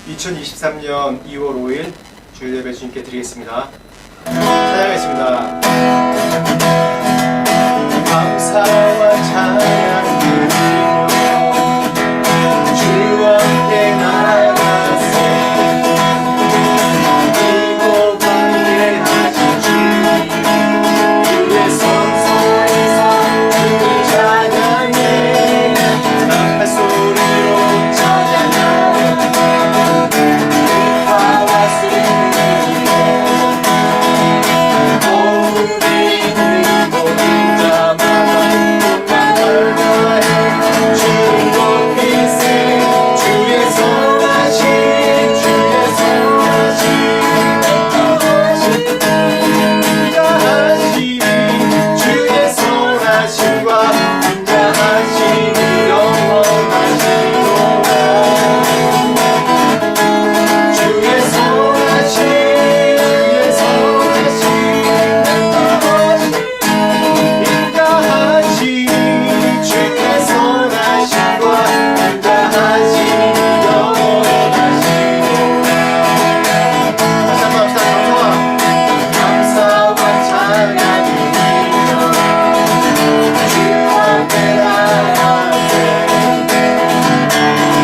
2023년 2월 5일 주일 예배 주님께 드리겠습니다. 찬양하겠습니다. 감사와 찬양 드리며 주와 함께 나아가세. 이고 관계하신 주님 그의 성소에서 주를 찬양해. 나팔 소리로 찬양하며 파와 승리로 온 우리는 모든 자마다 복만 걸다해. 주를 높이세. 주의 선하심 주의 선하심 인자하심이 주의 선하심과 인자하심이 영원하시로다. 주의 선하심 주의 선하심 인자하심이 주의 선하심과 인자하심이 영원하시로다. 다시 한번 합시다. 감사와 찬양이며 주와 함께 나아가세.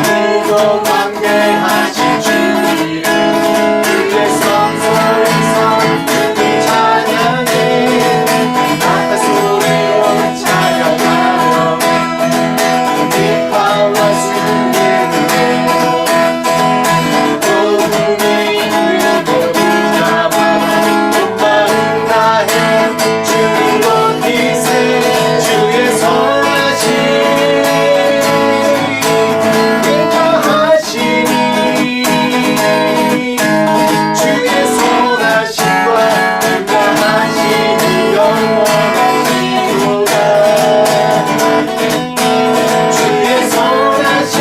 그리고 관계하신 주님 그의 성소에서 주를 찬양해. 나팔 소리로 찬양하며 비파와 승리로 온 우리는 모든 자마다 복만 다해. 주를 높이세. 주의 선하심 인자하심이 주의 선하심과 인자하심이 영원하시로다. 주의 선하심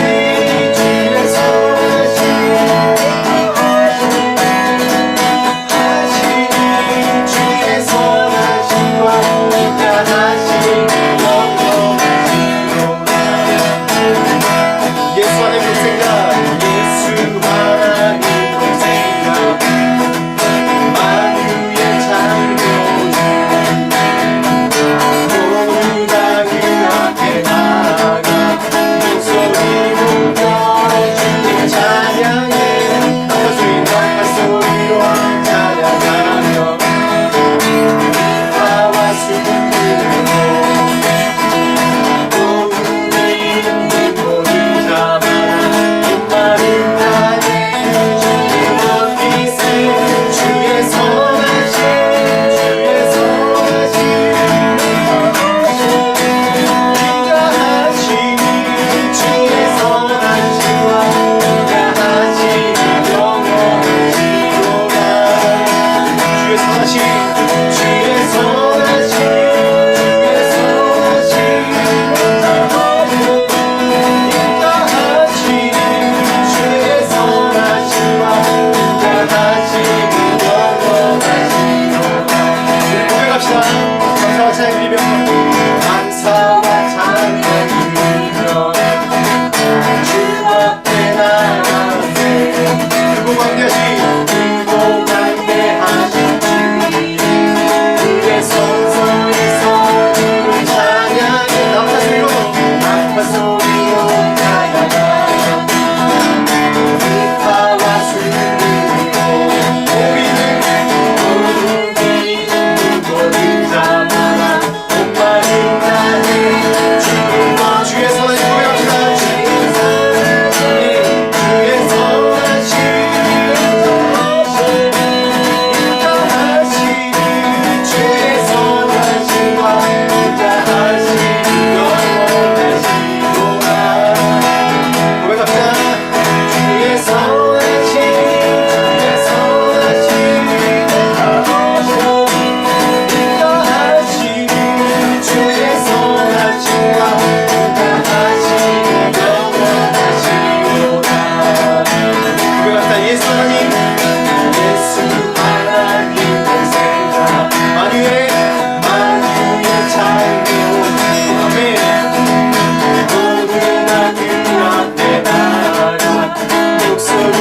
주의 선하심 하심이 주의 선하심과 인자하심이 영원하시로다. 예수 안에 동생자 예수 하나님 동생자 만유의 창조주 모두 다 그 앞에 나아가 목소리 높여 주님 찬양해. 나팔 소리로 찬양하며 비파와 수금으로 온 우리는 모든 자마다 복만을 다해. 주님 높이세. 주의 선하심 주의 선하심 인자하심이 주의 선하심과 인자하심이 영원하시로다. 주의 선하심 주의 선하심 주의 선하심 인자하심이 주의 선하심과 인자하심이 영원하시로다. 우리 고백합시다. 감사와 찬양 드리며 감사와 찬양 드리며 주 앞에 나아가세. 그리고 관계하신 주님 그의 성소에서 주를 찬양해. 나팔 소리로 찬양하며 비파와 승리로 우리는 모든 자마다 복만을 다해. 주의 선하심 고백합시다. 주의 선하심 인자하심이 주의 선하심과 인자하심이 영원하시로다. 고백합시다. 주의 선하심 주의 선하심 인자하심이 주의 선하심과 인자하심이 영원하시로다. 고백합시다. 예수 하나님 동생자 만유의 창조주 아멘. 모든 그 앞에 나아가 목소리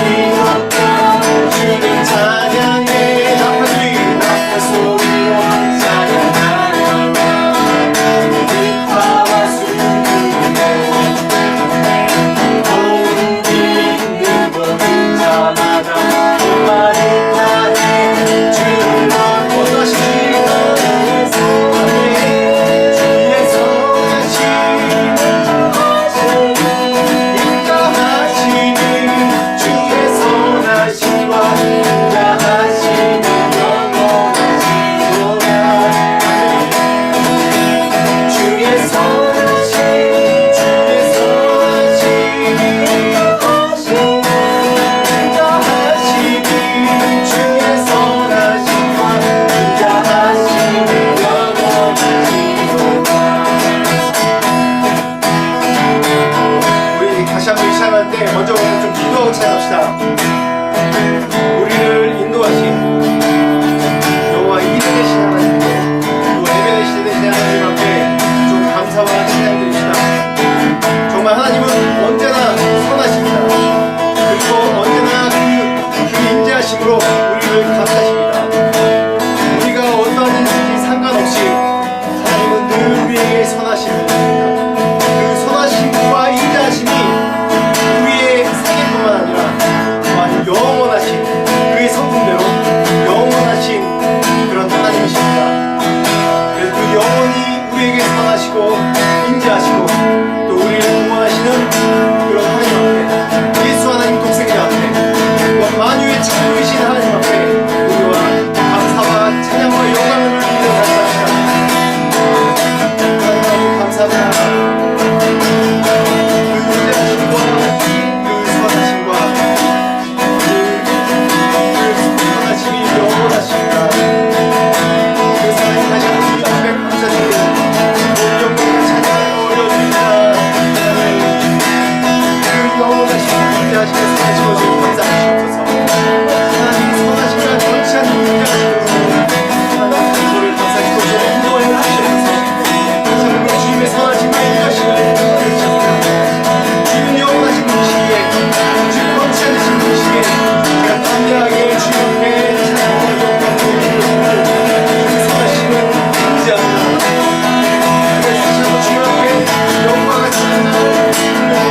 선하심으로 우리를 감싸십니다. 우리가 어떠한 인생인지 상관없이 하나님은 늘 우리에게 선하십니다. 그 선하심과 인자하심이 우리의 생애뿐만 아니라 또한 영원하신 그의 성품대로 영원하신 그런 하나님이십니다. 그래서 그 영원히 우리에게 선하시고 인자하시고 또 우리를 구원하시는 그런 하나님 앞에, 예수 하나님 독생자 앞에, 또한 만유의 창조이신 하나님 앞에 우리와 감사와 찬양과 영광을 드리며 감사합니다. 하나님 감사합니다. 그 인자하심과 그 선하심과 그 선하심이 영원하십니다. 그래서 하나님 다시 한번 이 앞에 감사드리고 모든 영광과 찬양을 올려드립니다. 그 영원하신 인자하심에 선하시고 주님 감사하시옵소서. 하나님이 선하심과 전치한 인자하심으로 하나님 그리스도를 감사하시고 주님 인도하여 주시옵소서. 참으로 주님의 선하심과 인자하심을 주시옵소서. 주님은 영원하신 분이시기에 주님 번치 않으신 분이시기에 제가 담대하게 주님 앞에 찬양과 영광을 올려드립니다. 주님의 선하심은 인자합니다. 그래서 다시 한번 주님 앞에 영광과 찬양을 올려드립니다.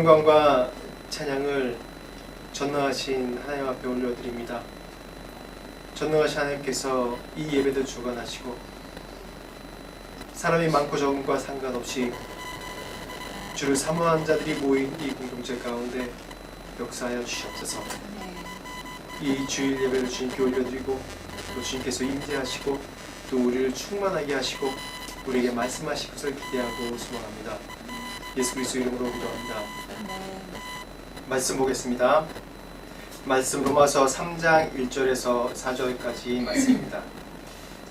영광과 찬양을 전능하신 하나님 앞에 올려드립니다. 전능하신 하나님께서 이 예배도 주관하시고 사람이 많고 적음과 상관없이 주를 사모하는 자들이 모인 이 공동체 가운데 역사하여 주시옵소서. 이 주일 예배를 주님께 올려드리고 또 주님께서 임재하시고 또 우리를 충만하게 하시고 우리에게 말씀하실 것을 기대하고 소망합니다. 예수 그리스도 이름으로 기도합니다. 말씀 보겠습니다. 말씀 로마서 3장 1절에서 4절까지 말씀입니다.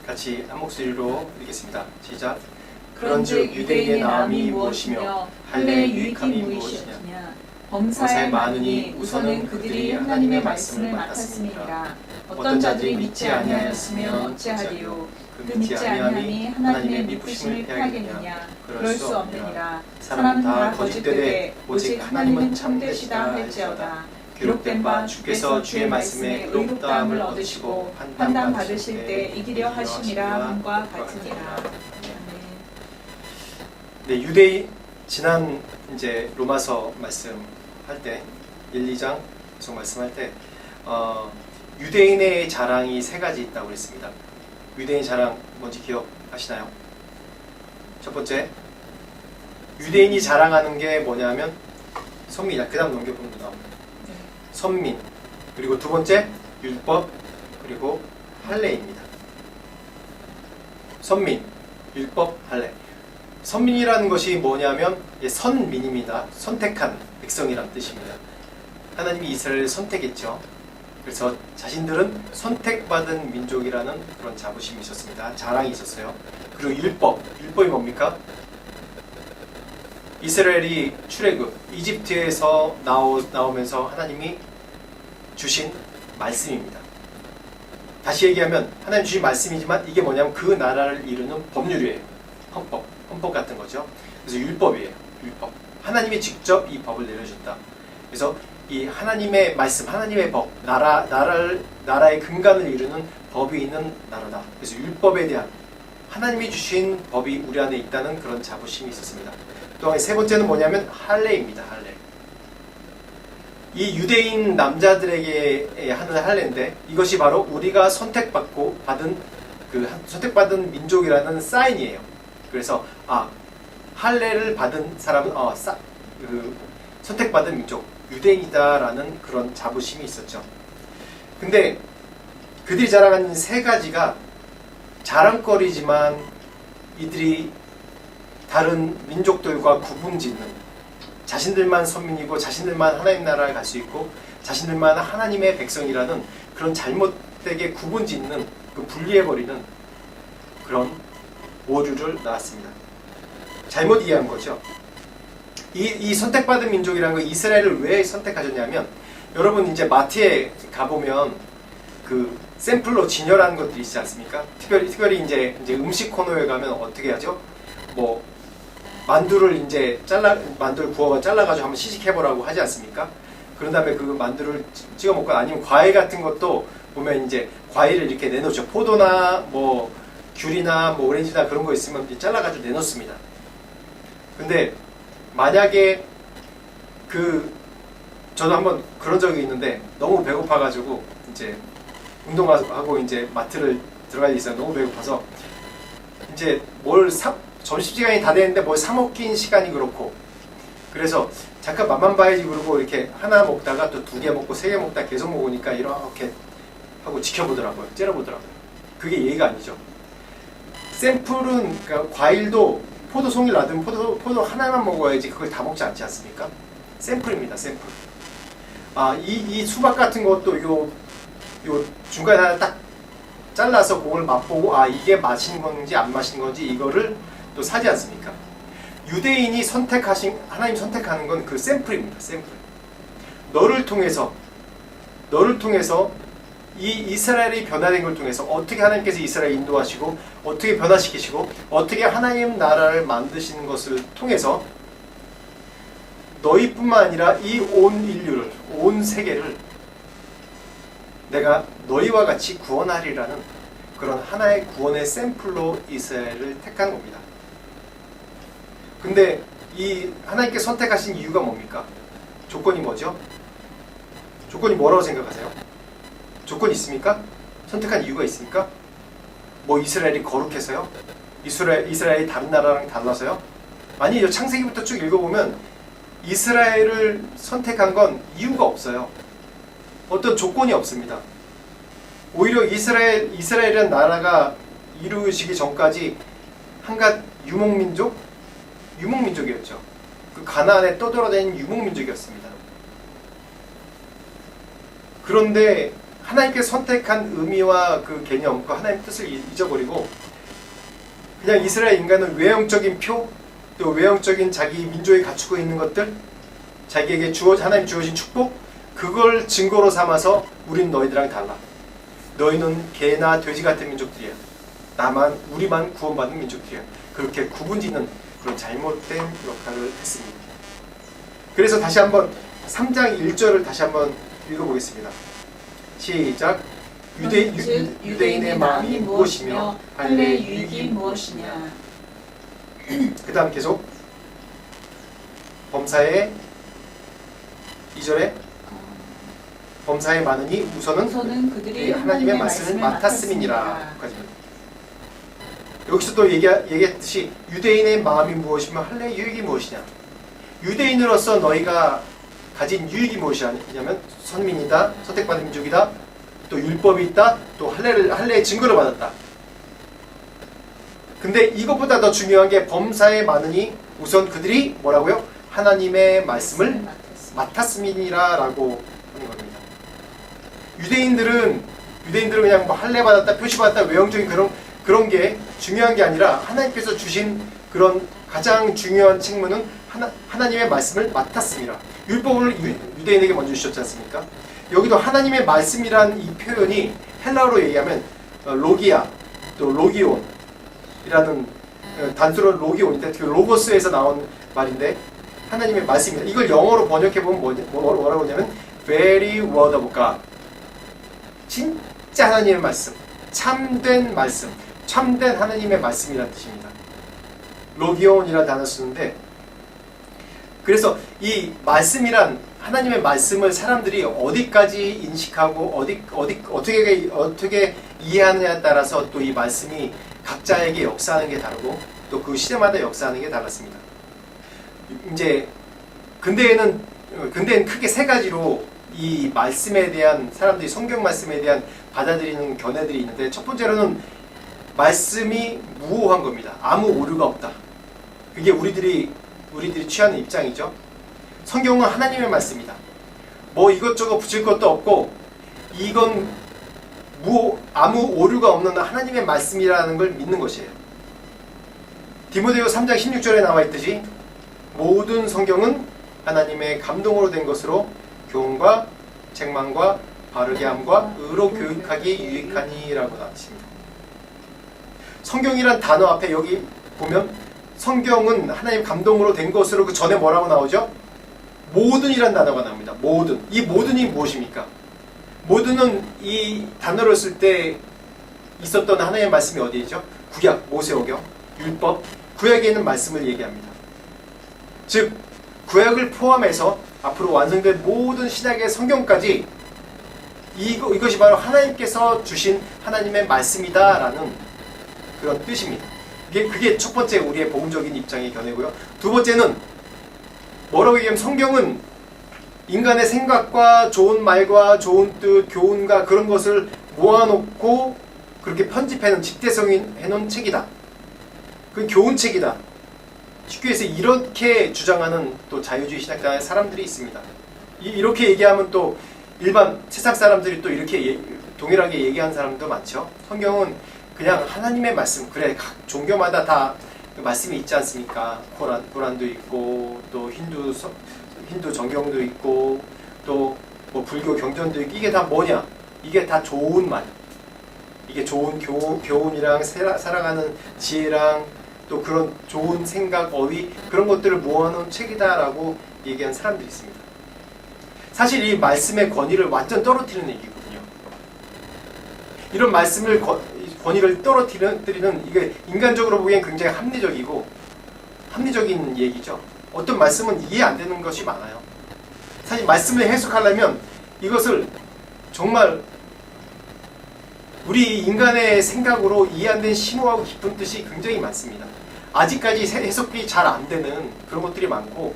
같이 한 목소리로 읽겠습니다. 시작. 그런즉 유대인의 나음이 무엇이며 할례의 유익함이 무엇이냐. 범사에 많으니 우선은 그들이 하나님의 말씀을 맡았습니다. 어떤 자들이 믿지 아니하였으면 어찌하리요. 그 믿지 아니함이 하나님의 미쁘심을 패하겠느냐. 그럴 수 없느니라. 사람은 다 거짓되되 오직 하나님은 참되시다 할지어다. 기록된 바 주께서 주의 말씀에 의롭다함을 얻으시고 판단 받으실 때 이기려 하심이라 함과 같으니라. 네, 유대인 지난 이제 로마서 말씀할 때 1, 2장 계속 말씀할 때 유대인의 자랑이 세 가지 있다고 그랬습니다. 유대인 자랑 뭔지 기억하시나요? 첫 번째, 유대인이 자랑하는 게 뭐냐면 선민이다. 그 다음 넘겨보면 나옵니다. 선민, 그리고 두 번째 율법, 그리고 할례입니다. 선민, 율법, 할례. 선민이라는 것이 뭐냐면 선민입니다. 선택한 백성이란 뜻입니다. 하나님이 이스라엘을 선택했죠. 그래서 자신들은 선택받은 민족이라는 그런 자부심이 있었습니다. 자랑이 있었어요. 그리고 율법이 뭡니까? 이스라엘이 출애굽, 이집트에서 나오면서 하나님이 주신 말씀입니다. 다시 얘기하면 하나님 주신 말씀이지만 이게 뭐냐면 그 나라를 이루는 법률이에요. 헌법 같은 거죠. 그래서 율법이에요. 율법. 하나님이 직접 이 법을 내려줬다. 그래서 이 하나님의 말씀, 하나님의 법, 나라의 근간을 이루는 법이 있는 나라다. 그래서 율법에 대한 하나님이 주신 법이 우리 안에 있다는 그런 자부심이 있었습니다. 또한 세 번째는 뭐냐면 할례입니다. 할례. 이 유대인 남자들에게 하는 할례인데 이것이 바로 우리가 선택받은 민족이라는 사인이에요. 그래서 할례를 받은 사람은 선택받은 민족, 유대인이다라는 그런 자부심이 있었죠. 근데 그들이 자랑하는 세 가지가 자랑거리지만 이들이 다른 민족들과 구분짓는, 자신들만 선민이고 자신들만 하나님 나라에 갈 수 있고 자신들만 하나님의 백성이라는 그런 잘못되게 구분짓는, 분리해버리는 그런 오류를 낳았습니다. 잘못 이해한 거죠. 이 선택받은 민족이라는 거, 이스라엘을 왜 선택하셨냐면, 여러분 이제 마트에 가보면 그 샘플로 진열하는 것들이 있지 않습니까? 특별히 이제 음식 코너에 가면 어떻게 하죠? 뭐 만두를 구워가 잘라가지고 한번 시식해보라고 하지 않습니까? 그런 다음에 그 만두를 찍어 먹고, 아니면 과일 같은 것도 보면 이제 과일을 이렇게 내놓죠. 포도나 뭐 귤이나 뭐 오렌지나 그런 거 있으면 잘라가지고 내놓습니다. 근데 만약에 저도 한번 그런 적이 있는데 너무 배고파가지고 이제 운동하고 이제 마트를 들어가야 있어요. 너무 배고파서 이제 점심시간이 다 됐는데 뭘 사 먹긴 시간이 그렇고, 그래서 잠깐 맛만 봐야지 그러고 이렇게 하나 먹다가 또 2개 먹고 3개 먹다 계속 먹으니까 이렇게 하고 지켜보더라고요. 째려보더라고요. 그게 예의가 아니죠. 샘플은, 그러니까 과일도 포도 송이를 놔두면 포도 하나만 먹어야지 그걸 다 먹지 않지 않습니까? 샘플입니다. 샘플. 이 수박 같은 것도 요 중간에 하나 딱 잘라서 그걸 맛보고 이게 맛있는 건지 안 맛있는 건지 이거를 또 사지 않습니까? 유대인이 하나님 선택하는 건 그 샘플입니다. 샘플. 너를 통해서 이 이스라엘이 변화된 걸 통해서 어떻게 하나님께서 이스라엘 인도하시고 어떻게 변화시키시고 어떻게 하나님 나라를 만드시는 것을 통해서 너희뿐만 아니라 이 온 인류를, 온 세계를 내가 너희와 같이 구원하리라는 그런 하나의 구원의 샘플로 이스라엘을 택한 겁니다. 근데 이 하나님께 선택하신 이유가 뭡니까? 조건이 뭐죠? 조건이 뭐라고 생각하세요? 조건이 있습니까? 선택한 이유가 있습니까? 뭐 이스라엘이 거룩해서요? 이스라엘이 다른 나라랑 달라서요? 아니요. 창세기부터 쭉 읽어보면 이스라엘을 선택한 건 이유가 없어요. 어떤 조건이 없습니다. 오히려 이스라엘이라는 나라가 이루어지기 전까지 한갓 유목민족이었죠. 그 가나안에 떠돌아다니는 유목민족이었습니다. 그런데 하나님께서 선택한 의미와 그 개념, 그 하나님의 뜻을 잊어버리고 그냥 이스라엘 인간은 외형적인 표, 또 외형적인 자기 민족이 갖추고 있는 것들, 자기에게 하나님 주어진 축복, 그걸 증거로 삼아서 우린 너희들랑 달라. 너희는 개나 돼지 같은 민족들이야. 우리만 구원받는 민족들이야. 그렇게 구분짓는 그런 잘못된 역할을 했습니다. 그래서 다시 한번 3장 1절을 다시 한번 읽어보겠습니다. 시작. 유대인의 마음이 무엇이며 할례의 유익이 무엇이냐. 그 다음 계속 범사에 2절에 범사에 많으니 우선은 그들이 하나님의 말씀을 맡았음이니라. 여기서 또 얘기했듯이 유대인의 마음이 무엇이며 할례의 유익이 무엇이냐. 유대인으로서 너희가 가진 유익이 무엇이냐면 선민이다, 선택받은 민족이다, 또 율법이 있다, 또 할례의 증거를 받았다. 근데 이것보다 더 중요한 게 범사에 많으니 우선 그들이 뭐라고요? 하나님의 말씀을 맡았음이니라 라고 하는 겁니다. 유대인들은 그냥 뭐 할례 받았다, 표시 받았다, 외형적인 그런 게 중요한 게 아니라 하나님께서 주신 그런 가장 중요한 책무는 하나님의 말씀을 맡았습니다. 율법을 유대인에게 먼저 주셨지 않습니까? 여기도 하나님의 말씀이란 이 표현이 헬라어로 얘기하면 로기아, 또 로기온이라는 단수로 로기온인데 그 로고스에서 나온 말인데 하나님의 말씀입니다. 이걸 영어로 번역해보면 뭐라고 하냐면 very word of God. 진짜 하나님의 말씀, 참된 말씀, 참된 하나님의 말씀이라는 뜻입니다. 로기온이라는 단어를 쓰는데, 그래서 이 말씀이란 하나님의 말씀을 사람들이 어디까지 인식하고 어떻게 이해하느냐에 따라서 또 이 말씀이 각자에게 역사하는 게 다르고 또 그 시대마다 역사하는 게 달랐습니다. 이제 근대에는 크게 세 가지로 이 말씀에 대한 사람들이 성경 말씀에 대한 받아들이는 견해들이 있는데, 첫 번째로는 말씀이 무오한 겁니다. 아무 오류가 없다. 그게 우리들이 취하는 입장이죠. 성경은 하나님의 말씀이다. 뭐 이것저것 붙일 것도 없고 이건 아무 오류가 없는 하나님의 말씀이라는 걸 믿는 것이에요. 디모데후서 3장 16절에 나와 있듯이 모든 성경은 하나님의 감동으로 된 것으로 교훈과 책망과 바르게 함과 의로 교육하기 유익하니라고 나왔습니다. 성경이란 단어 앞에 여기 보면 성경은 하나님 감동으로 된 것으로 그 전에 뭐라고 나오죠? 모든이란 단어가 나옵니다. 모든. 이 모든이 무엇입니까? 모든은 이 단어를 쓸 때 있었던 하나님의 말씀이 어디죠? 구약, 모세오경, 율법, 구약에 있는 말씀을 얘기합니다. 즉 구약을 포함해서 앞으로 완성될 모든 신약의 성경까지 이것이 바로 하나님께서 주신 하나님의 말씀이다라는 그런 뜻입니다. 그게 첫 번째 우리의 복음적인 입장의 견해고요. 두 번째는 뭐라고 얘기하면 성경은 인간의 생각과 좋은 말과 좋은 뜻, 교훈과 그런 것을 모아놓고 그렇게 편집해놓은 집대성해놓은 책이다. 그 교훈책이다. 쉽게 해서 이렇게 주장하는 또 자유주의 신학자의 사람들이 있습니다. 이렇게 얘기하면 또 일반 세상 사람들이 또 이렇게 동일하게 얘기하는 사람도 많죠. 성경은 그냥 하나님의 말씀, 그래 각 종교마다 다 말씀이 있지 않습니까? 코란도 있고 또 힌두 정경도 있고 또 뭐 불교 경전도 있고, 이게 다 뭐냐? 이게 다 좋은 말, 이게 좋은 교훈이랑 살아가는 지혜랑 또 그런 좋은 생각, 어휘 그런 것들을 모아놓은 책이다라고 얘기하는 사람들이 있습니다. 사실 이 말씀의 권위를 완전 떨어뜨리는 얘기거든요. 이런 말씀을 권위를 떨어뜨리는 이게 인간적으로 보기엔 굉장히 합리적인 얘기죠. 어떤 말씀은 이해 안 되는 것이 많아요. 사실 말씀을 해석하려면 이것을 정말 우리 인간의 생각으로 이해 안 된 심오하고 깊은 뜻이 굉장히 많습니다. 아직까지 해석이 잘 안 되는 그런 것들이 많고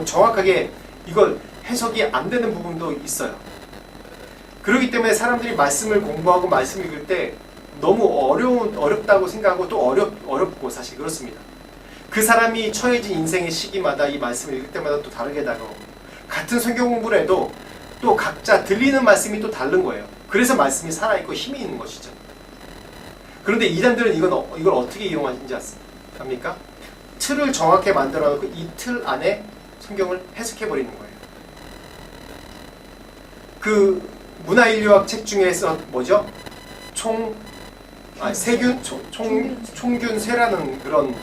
정확하게 이걸 해석이 안 되는 부분도 있어요. 그렇기 때문에 사람들이 말씀을 공부하고 말씀 읽을 때 너무 어렵다고 생각하고 또 어렵고 사실 그렇습니다. 그 사람이 처해진 인생의 시기마다 이 말씀을 읽을 때마다 또 다르게 다가오고 같은 성경 공부를 해도 또 각자 들리는 말씀이 또 다른 거예요. 그래서 말씀이 살아있고 힘이 있는 것이죠. 그런데 이단들은 이걸 어떻게 이용하는지 압니까? 틀을 정확하게 만들어 놓고 이 틀 안에 성경을 해석해버리는 거예요. 그 문화인류학 책 중에서 뭐죠? 총균쇠라는 그런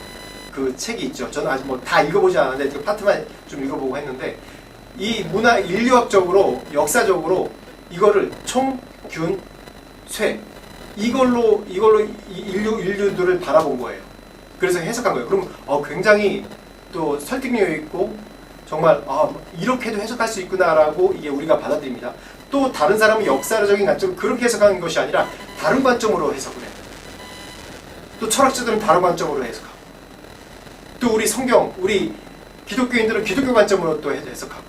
그 책이 있죠. 저는 아직 뭐 다 읽어보지 않았는데 그 파트만 좀 읽어보고 했는데 이 문화 인류학적으로 역사적으로 이거를 총균쇠 이걸로 인류들을 바라본 거예요. 그래서 해석한 거예요. 그럼 굉장히 또 설득력 있고 정말 이렇게도 해석할 수 있구나라고 이게 우리가 받아들입니다. 또 다른 사람은 역사적인 관점 그렇게 해석하는 것이 아니라 다른 관점으로 해석을 해요. 또 철학자들은 다른 관점으로 해석하고 또 우리 기독교인들은 기독교 관점으로 또 해석하고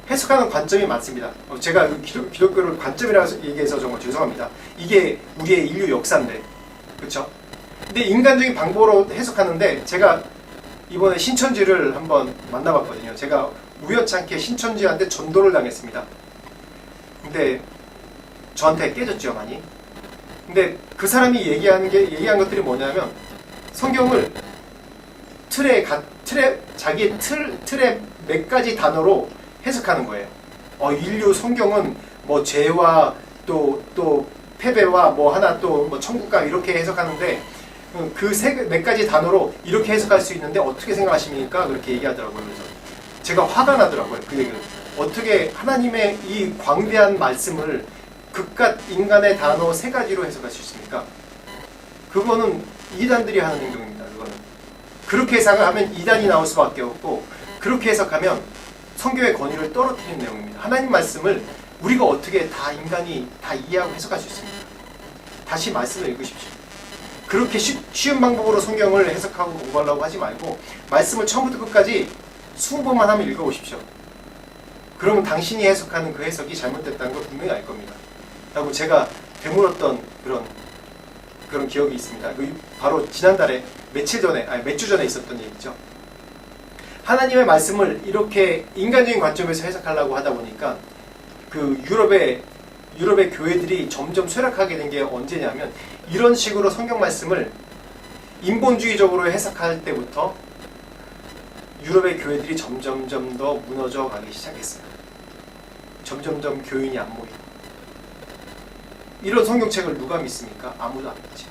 해석하는 관점이 많습니다. 제가 기독교를 관점이라고 얘기해서 정말 죄송합니다. 이게 우리의 인류 역사인데 그렇죠? 근데 인간적인 방법으로 해석하는데 제가 이번에 신천지를 한번 만나봤거든요. 제가 우연찮게 신천지한테 전도를 당했습니다. 근데 저한테 깨졌죠 많이. 근데 그 사람이 얘기한 것들이 뭐냐면 성경을 자기의 틀의 몇 가지 단어로 해석하는 거예요. 인류 성경은 뭐 죄와 또 패배와 뭐 하나 또 뭐 천국과 이렇게 해석하는데 그 몇 가지 단어로 이렇게 해석할 수 있는데 어떻게 생각하십니까? 그렇게 얘기하더라고요. 그래서 제가 화가 나더라고요. 그 얘기를. 어떻게 하나님의 이 광대한 말씀을 그깟 인간의 단어 3가지로 해석할 수 있습니까? 그거는 이단들이 하는 행동입니다. 그거는. 그렇게 해석하면 이단이 나올 수밖에 없고 그렇게 해석하면 성경의 권위를 떨어뜨리는 내용입니다. 하나님 말씀을 우리가 어떻게 인간이 다 이해하고 해석할 수 있습니까? 다시 말씀을 읽으십시오. 그렇게 쉬운 방법으로 성경을 해석하고 공부하려고 하지 말고 말씀을 처음부터 끝까지 20번만 하면 읽어보십시오. 그러면 당신이 해석하는 그 해석이 잘못됐다는 걸 분명히 알 겁니다. 라고 제가 되물었던 그런 기억이 있습니다. 바로 지난달에 몇 주 전에 있었던 얘기죠. 하나님의 말씀을 이렇게 인간적인 관점에서 해석하려고 하다 보니까 그 유럽의 교회들이 점점 쇠락하게 된 게 언제냐면 이런 식으로 성경 말씀을 인본주의적으로 해석할 때부터 유럽의 교회들이 점점점 더 무너져 가기 시작했어요. 점점점 교인이 안 모이고 이런 성경책을 누가 믿습니까? 아무도 안 믿지.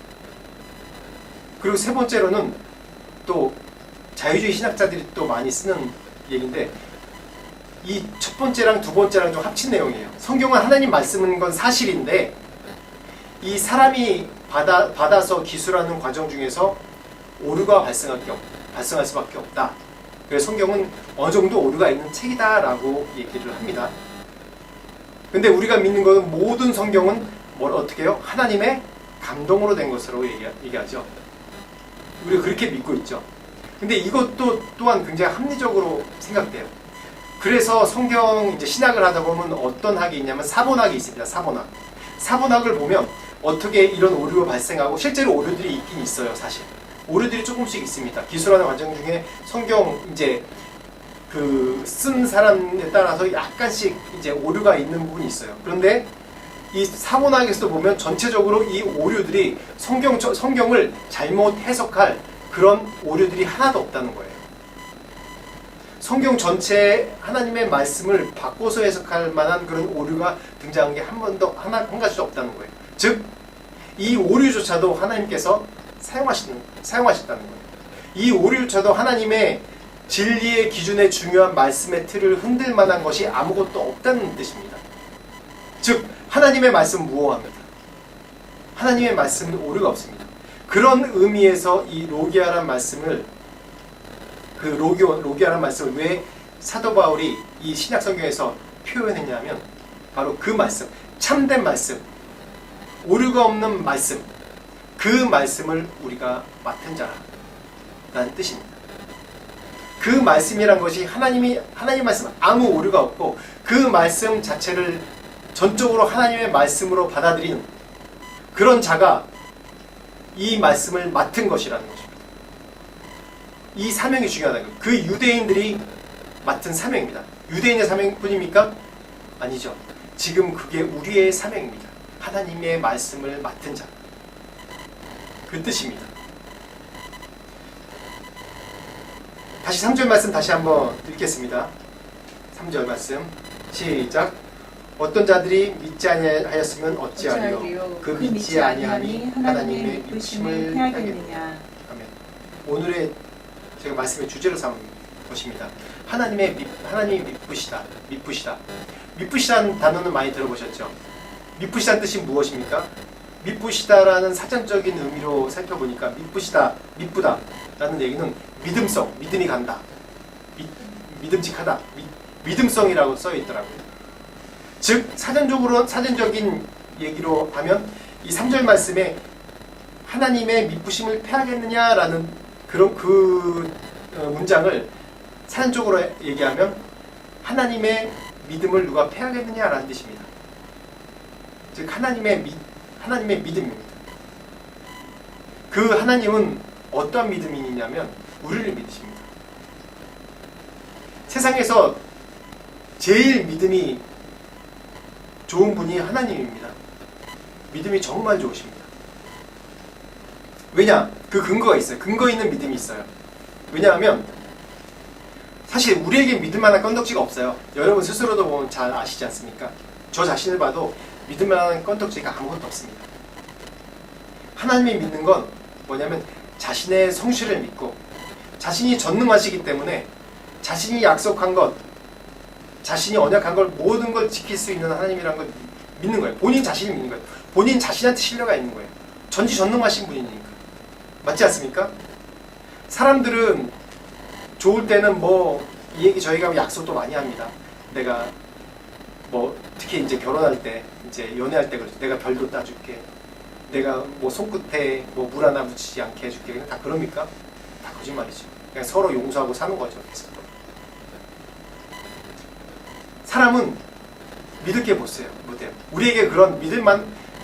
그리고 세 번째로는 또 자유주의 신학자들이 또 많이 쓰는 얘기인데 이 첫 번째랑 두 번째랑 좀 합친 내용이에요. 성경은 하나님 말씀인 건 사실인데 이 사람이 받아서 기술하는 과정 중에서 오류가 발생할 수밖에 없다. 그래서 성경은 어느 정도 오류가 있는 책이다라고 얘기를 합니다. 근데 우리가 믿는 것은 모든 성경은 어떻게 해요? 하나님의 감동으로 된 것으로 얘기하죠. 우리가 그렇게 믿고 있죠. 근데 이것도 또한 굉장히 합리적으로 생각돼요. 그래서 성경 신학을 하다 보면 어떤 학이 있냐면 사본학이 있습니다. 사본학을 보면 어떻게 이런 오류가 발생하고 실제로 오류들이 있긴 있어요. 사실 오류들이 조금씩 있습니다. 기술하는 과정 중에 성경 쓴 사람에 따라서 약간씩 오류가 있는 부분이 있어요. 그런데 이 사본학에서도 보면 전체적으로 이 오류들이 성경을 잘못 해석할 그런 오류들이 하나도 없다는 거예요. 성경 전체에 하나님의 말씀을 바꿔서 해석할 만한 그런 오류가 등장한 게 한 가지도 없다는 거예요. 즉, 이 오류조차도 하나님께서 사용하셨다는 거예요. 이 오류조차도 하나님의 진리의 기준에 중요한 말씀의 틀을 흔들 만한 것이 아무것도 없다는 뜻입니다. 즉, 하나님의 말씀은 무오합니다. 하나님의 말씀은 오류가 없습니다. 그런 의미에서 이 로기아란 말씀을 로기아란 말씀을 왜 사도 바울이 이 신약 성경에서 표현했냐면 바로 그 말씀, 참된 말씀, 오류가 없는 말씀, 그 말씀을 우리가 맡은 자라는 뜻입니다. 그 말씀이란 것이 하나님 말씀 아무 오류가 없고 그 말씀 자체를 전적으로 하나님의 말씀으로 받아들이는 그런 자가 이 말씀을 맡은 것이라는 것입니다. 이 사명이 중요하다는 거예요. 그 유대인들이 맡은 사명입니다. 유대인의 사명뿐입니까? 아니죠. 지금 그게 우리의 사명입니다. 하나님의 말씀을 맡은 자. 그 뜻입니다. 다시 3절 말씀 다시 한번 읽겠습니다. 3절 말씀 시작. 어떤 자들이 믿지 아니하였으면 어찌하리요? 그 믿지 아니함이 하나님의 믿으심을 해야겠느냐. 아멘. 오늘의 제가 말씀의 주제로 삼은 것입니다. 하나님이 미쁘시다. 미쁘시다는 단어는 많이 들어보셨죠? 미쁘시다는 뜻이 무엇입니까? 미쁘시다라는 사전적인 의미로 살펴보니까 미쁘다라는 얘기는 믿음성, 믿음이 간다, 믿음직하다, 믿음성이라고 써 있더라고요. 즉 사전적인 얘기로 하면 이 3절 말씀에 하나님의 미쁘심을 패하겠느냐라는 그런 그 문장을 사전적으로 얘기하면 하나님의 믿음을 누가 패하겠느냐라는 뜻입니다. 즉 하나님의 믿음입니다. 그 하나님은 어떠한 믿음이냐면 우리를 믿으십니다. 세상에서 제일 믿음이 좋은 분이 하나님입니다. 믿음이 정말 좋으십니다. 왜냐? 그 근거가 있어요. 근거 있는 믿음이 있어요. 왜냐하면 사실 우리에게 믿을 만한 건덕지가 없어요. 여러분 스스로도 보면 잘 아시지 않습니까? 저 자신을 봐도 믿을 만한 건덕지가 아무것도 없습니다. 하나님이 믿는 건 뭐냐면 자신의 성실을 믿고 자신이 전능하시기 때문에 자신이 약속한 것, 자신이 언약한 걸 모든 걸 지킬 수 있는 하나님이라는 걸 믿는 거예요. 본인 자신이 믿는 거예요. 본인 자신한테 신뢰가 있는 거예요. 전지전능하신 분이니까. 맞지 않습니까? 사람들은 좋을 때는 이 얘기 저희가 약속도 많이 합니다. 내가 특히 이제 결혼할 때, 이제 연애할 때 그렇죠. 내가 별도 따줄게. 내가 손끝에 물 하나 묻히지 않게 해줄게. 그냥 다 그럽니까? 다 거짓말이죠. 그냥 서로 용서하고 사는 거죠. 계속. 사람은 믿을 게 못해요. 우리에게 그런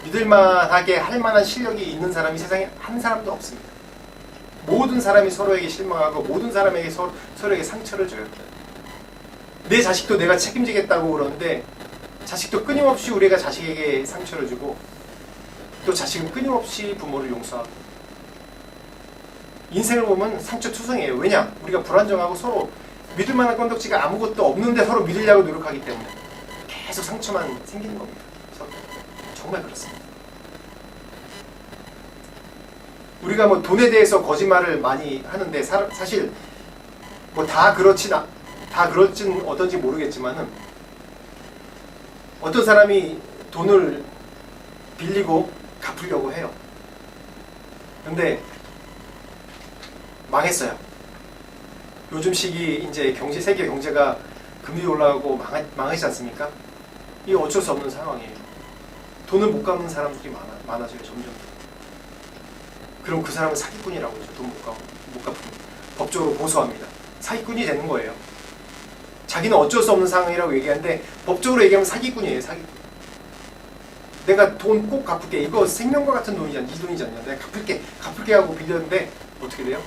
믿을만하게 할 만한 실력이 있는 사람이 세상에 한 사람도 없습니다. 모든 사람이 서로에게 실망하고 모든 사람에게 서로에게 상처를 줘요. 내 자식도 내가 책임지겠다고 그러는데 자식도 끊임없이 우리가 자식에게 상처를 주고 또 자식은 끊임없이 부모를 용서하고 인생을 보면 상처투성이에요. 왜냐? 우리가 불안정하고 서로 믿을 만한 건덕지가 아무것도 없는데 서로 믿으려고 노력하기 때문에 계속 상처만 생기는 겁니다. 정말 그렇습니다. 우리가 돈에 대해서 거짓말을 많이 하는데 사실 다 그렇진 어떤지 모르겠지만은 어떤 사람이 돈을 빌리고 갚으려고 해요. 근데 망했어요. 요즘 시기 이제 세계 경제가 금리 올라가고 망하지 않습니까? 이게 어쩔 수 없는 상황이에요. 돈을 못 갚는 사람들이 많아져요. 점점. 그럼 그 사람은 사기꾼이라고 해서 돈 못 갚으면 법적으로 고소합니다. 사기꾼이 되는 거예요. 자기는 어쩔 수 없는 상황이라고 얘기하는데 법적으로 얘기하면 사기꾼이에요. 사기꾼. 내가 돈 꼭 갚을게. 이거 생명과 같은 돈이잖아. 네 돈이잖아. 내가 갚을게 하고 빌렸는데 어떻게 돼요?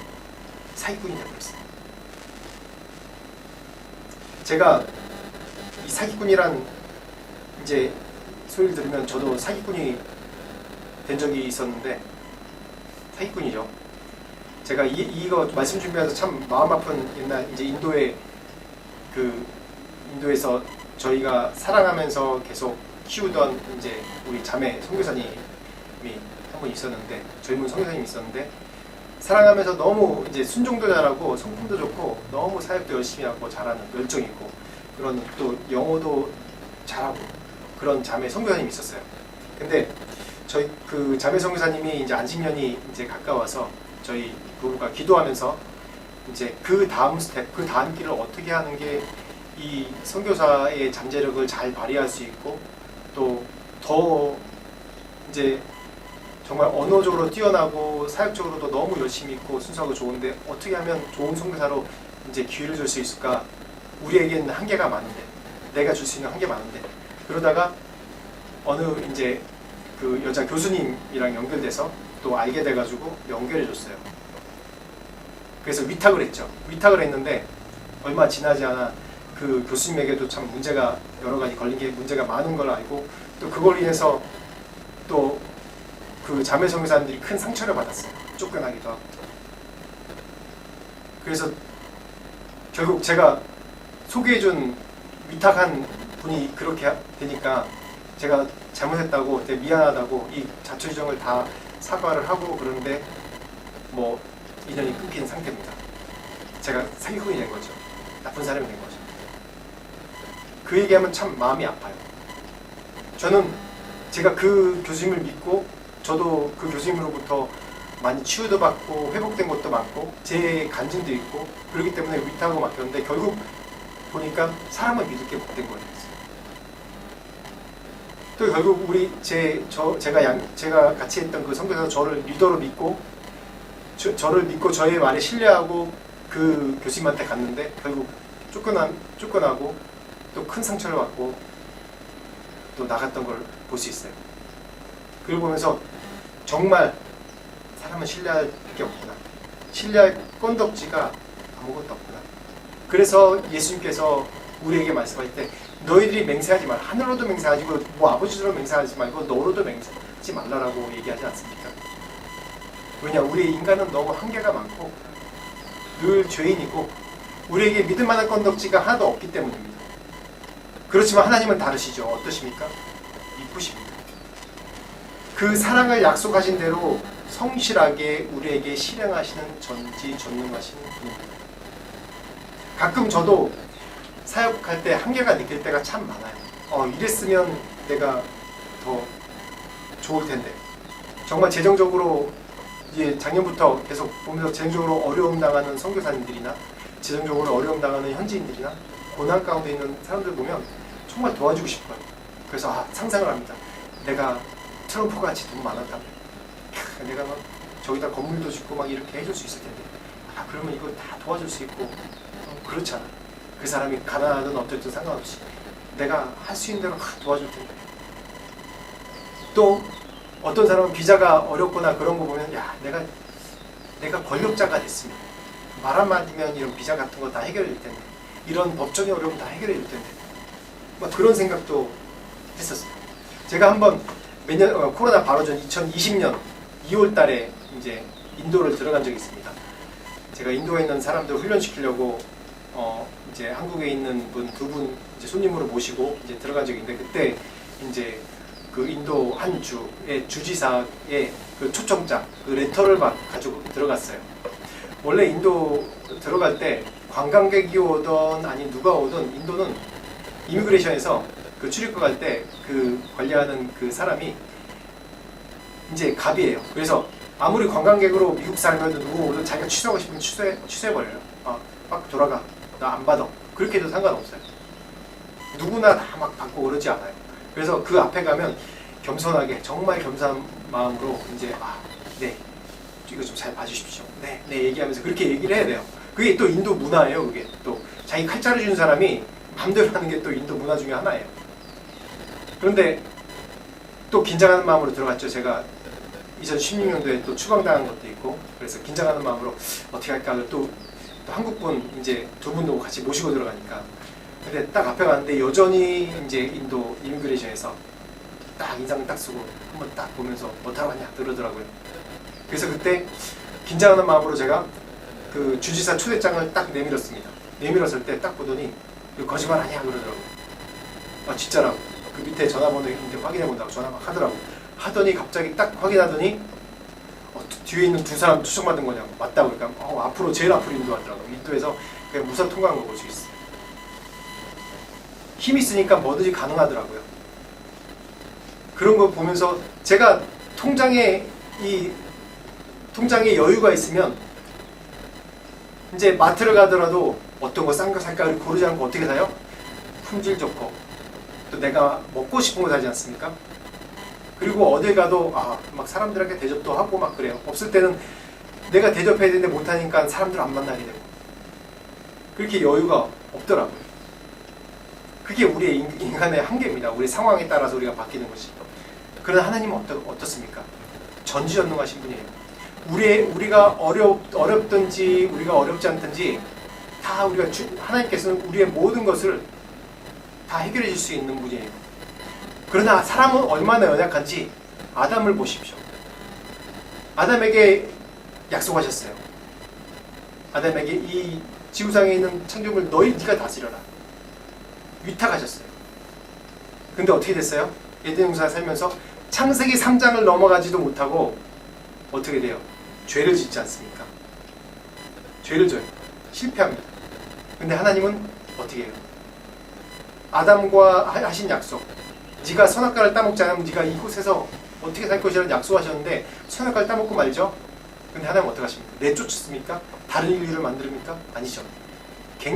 사기꾼이 되어버렸어요. 제가 이 사기꾼이란 이제 소리를 들으면 저도 사기꾼이 된 적이 있었는데 사기꾼이죠. 제가 이거 말씀 준비하면서 참 마음 아픈 옛날 이제 인도에서 저희가 사랑하면서 계속 키우던 이제 우리 자매 선교사님이 한 분 있었는데 젊은 선교사님이 있었는데 사랑하면서 너무 이제 순종도 잘하고 성품도 좋고 너무 사역도 열심히 하고 잘하는 열정 있고 그런 또 영어도 잘하고 그런 자매 선교사님이 있었어요. 근데 저희 그 자매 선교사님이 이제 안식년이 이제 가까워서 저희 부부가 기도하면서 이제 그 다음 스텝, 그 다음 길을 어떻게 하는 게 이 선교사의 잠재력을 잘 발휘할 수 있고 또 더 이제 정말 언어적으로 뛰어나고 사역적으로도 너무 열심히 있고 순수하고 좋은데 어떻게 하면 좋은 선교사로 이제 기회를 줄 수 있을까? 우리에게는 한계가 많은데, 내가 줄 수 있는 한계 많은데, 그러다가 어느 이제 그 여자 교수님이랑 연결돼서 또 알게 돼가지고 연결해줬어요. 그래서 위탁을 했죠. 위탁을 했는데 얼마 지나지 않아 그 교수님에게도 참 문제가 여러 가지 걸린 게 문제가 많은 걸 알고 또 그걸 인해서 또 그 자매 선교사님들이 큰 상처를 받았어요. 쫓겨나기도 하고. 그래서 결국 제가 소개해준 위탁한 분이 그렇게 되니까 제가 잘못했다고 되게 미안하다고 이 자초지종을 다 사과를 하고 그러는데 뭐 인연이 끊긴 상태입니다. 제가 사기꾼이 된 거죠. 나쁜 사람이 된 거죠. 그 얘기하면 참 마음이 아파요. 저는 제가 그 교수님을 믿고 저도 그 교수님으로부터 많이 치유도 받고 회복된 것도 많고 제 간증도 있고 그렇기 때문에 위탁하고 맡겼는데 결국 보니까 사람을 믿을 게 못된 거예요. 또 결국 제가 같이 했던 그 선교사가 저를 리더로 믿고 저를 믿고 저의 말에 신뢰하고 그 교수님한테 갔는데 결국 쫓겨나고 또 큰 상처를 받고 또 나갔던 걸 볼 수 있어요. 그걸 보면서 정말 사람은 신뢰할 게 없구나. 신뢰할 건덕지가 아무것도 없구나. 그래서 예수님께서 우리에게 말씀하실 때 너희들이 맹세하지 마라. 하늘로도 맹세하지 뭐 아버지로 맹세하지 말고 너로도 맹세하지 말라라고 얘기하지 않습니까? 왜냐? 우리 인간은 너무 한계가 많고 늘 죄인이고 우리에게 믿을 만한 건덕지가 하나도 없기 때문입니다. 그렇지만 하나님은 다르시죠. 어떠십니까? 이쁘십니다. 그 사랑을 약속하신 대로 성실하게 우리에게 실행하시는 전지전능하신 분입니다. 가끔 저도 사역할 때 한계가 느낄 때가 참 많아요. 이랬으면 내가 더 좋을 텐데. 정말 재정적으로 이제 작년부터 계속 보면서 재정적으로 어려움 당하는 선교사님들이나 재정적으로 어려움 당하는 현지인들이나 고난 가운데 있는 사람들 보면 정말 도와주고 싶어요. 그래서 상상을 합니다. 내가 트럼프 같이 돈 많았다면 내가 막 저기다 건물도 짓고 막 이렇게 해줄 수 있을 텐데 그러면 이거 다 도와줄 수 있고 그렇잖아. 그 사람이 가난하든 어쨌든 상관없이 내가 할 수 있는 대로 도와줄 텐데. 또 어떤 사람은 비자가 어렵거나 그런 거 보면 내가 권력자가 됐으면 말 한마디면 이런 비자 같은 거 다 해결해 줄 텐데 이런 법적인 어려움 다 해결해 줄 텐데 막 그런 생각도 했었어요. 제가 한번 코로나 바로 전 2020년 2월 달에 이제 인도를 들어간 적이 있습니다. 제가 인도에 있는 사람들 훈련시키려고 이제 한국에 있는 두 분 이제 손님으로 모시고 이제 들어간 적이 있는데 그때 이제 그 인도 한 주의 주지사의 그 초청장 그 레터를 가지고 들어갔어요. 원래 인도 들어갈 때 관광객이 오든 아니 누가 오든 인도는 이미그레이션에서 그 출입국 갈 때 그 관리하는 그 사람이 이제 갑이에요. 그래서 아무리 관광객으로 미국 사람이어도 누구 오든 자기가 취소하고 싶으면 취소해버려요. 막 돌아가. 나 안 받아. 그렇게 해도 상관없어요. 누구나 다 막 받고 그러지 않아요. 그래서 그 앞에 가면 겸손하게 정말 겸손한 마음으로 이제 네 이거 좀 잘 봐주십시오. 네 얘기하면서 그렇게 얘기를 해야 돼요. 그게 또 인도 문화예요. 그게 또 자기 칼자루 준 사람이 마음대로 하는 게 또 인도 문화 중에 하나예요. 그런데 또 긴장하는 마음으로 들어갔죠. 제가 2016년도에 또 추방당한 것도 있고 그래서 긴장하는 마음으로 어떻게 할까 또 한국분 이제 두 분도 같이 모시고 들어가니까 근데 딱 앞에 갔는데 여전히 이제 인도 이미그레이션에서 딱 인상 딱 쓰고 한번 딱 보면서 어떡하러 왔냐 그러더라고요. 그래서 그때 긴장하는 마음으로 제가 그 주지사 초대장을 딱 내밀었습니다. 내밀었을 때 딱 보더니 이거 거짓말 아니야 그러더라고요. 진짜라고. 그 밑에 전화번호 있는데 확인해 본다고 전화 막 하더니 갑자기 딱 확인하더니 뒤에 있는 두 사람 추천받은 거냐고. 맞다고. 그러니까 제일 앞으로 인도하더라고요. 인도에서 그냥 무사 통과한 거 볼 수 있어요. 힘이 있으니까 뭐든지 가능하더라고요. 그런 거 보면서 제가 통장에 여유가 있으면 이제 마트를 가더라도 어떤 거 싼 거 살까 고르지 않고 어떻게 사요? 품질 좋고 또 내가 먹고 싶은 거 사지 않습니까? 그리고 어딜 가도 막 사람들에게 대접도 하고 막 그래요. 없을 때는 내가 대접해야 되는데 못하니까 사람들 안 만나게 되고 그렇게 여유가 없더라고요. 그게 우리의 인간의 한계입니다. 우리 상황에 따라서 우리가 바뀌는 것이. 그러나 하나님은 어떻습니까? 전지전능하신 분이에요. 우리가 어렵든지 우리가 어렵지 않든지 다 하나님께서는 우리의 모든 것을 다 해결해 줄 수 있는 분이에요. 그러나 사람은 얼마나 연약한지 아담을 보십시오. 아담에게 약속하셨어요. 아담에게 이 지구상에 있는 창조물 네가 다스려라. 위탁하셨어요. 근데 어떻게 됐어요? 에덴 동산에 살면서 창세기 3장을 넘어가지도 못하고 어떻게 돼요? 죄를 짓지 않습니까? 죄를 져요. 실패합니다. 근데 하나님은 어떻게 해요? 아담과 하신 약속, 네가 선악과를 따먹지 않으면 네가 이곳에서 어떻게 살 것이라는 약속하셨는데 선악과를 따먹고 말죠? 근데 하나님은 어떻게 하십니까? 내쫓습니까? 다른 인류를 만듭니까? 아니죠.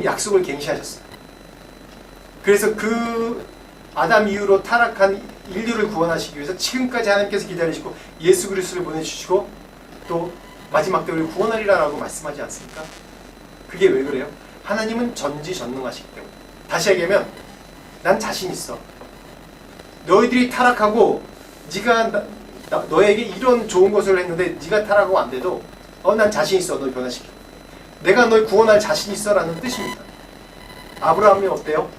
약속을 갱시하셨어요. 그래서 그 아담 이후로 타락한 인류를 구원하시기 위해서 지금까지 하나님께서 기다리시고 예수 그리스도를 보내주시고 또 마지막 때 우리를 구원하리라고 말씀하지 않습니까? 그게 왜 그래요? 하나님은 전지전능하시기 때문에. 다시 얘기하면 난 자신 있어. 너희들이 타락하고 네가 너에게 이런 좋은 것을 했는데 네가 타락하고 안 돼도 난 자신 있어. 널 변화시켜. 내가 널 구원할 자신 있어 라는 뜻입니다. 아브라함이 어때요?